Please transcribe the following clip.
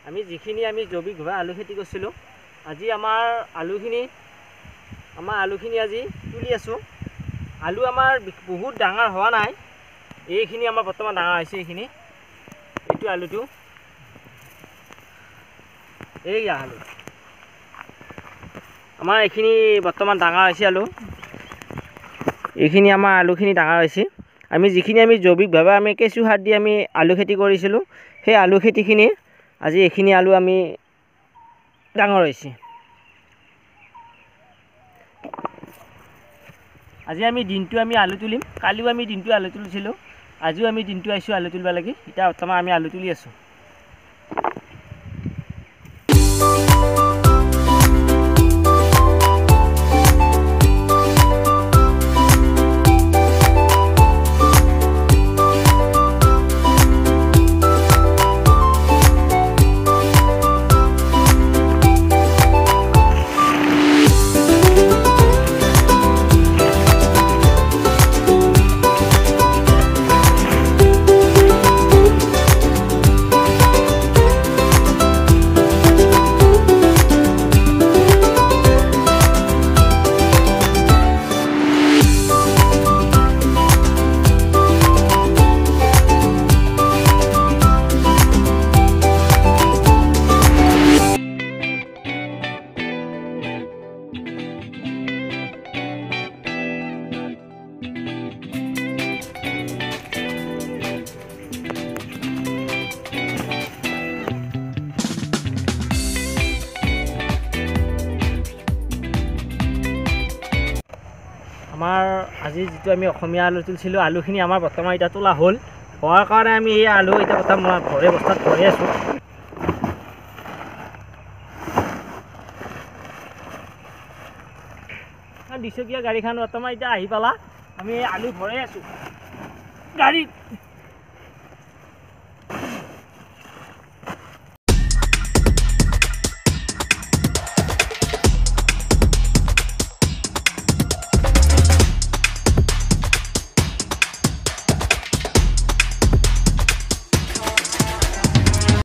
আমি যিখিনি জৈৱিকভাৱে আলু খেতি কৰিছিলোঁ, আজি আমাৰ আলুখিনি আজি তুলি আছোঁ। আলু আমাৰ বহুত ডাঙৰ হোৱা নাই, এইখিনি আমাৰ বৰ্তমান ডাঙৰ হৈছে। এইটো আলুটো, এইয়া আলু আমাৰ এইখিনি বৰ্তমান ডাঙৰ হৈছে। এইখিনি আমাৰ আলুখিনি ডাঙৰ হৈছে। আমি যিখিনি জৈৱিকভাৱে কেঁচু সাৰ দি আলু খেতি কৰিছিলোঁ, সেই আলু খেতিখিনি আজি এইখিনি আলু ডাঙৰ হৈছে। আজি দিনটো আলু তুলিম। কালিও দিনটো আলু তুলিছিলোঁ, আজিও দিনটো আহিছোঁ আলু তুলিব লাগি। এতিয়া বৰ্তমান আলু তুলি আছোঁ। আমাৰ আজি যিটো অসমীয়া আলু তুলিছিলোঁ, আলুখিনি আমাৰ বৰ্তমান এতিয়া তোলা হ'ল। হোৱাৰ কাৰণে এই আলু এতিয়া বৰ্তমান বস্তাত ভৰাই আছোঁ। দুচকীয়া গাড়ীখন বৰ্তমান এতিয়া আহি পালা। আমি আলু ভৰাই আছোঁ গাড়ীত।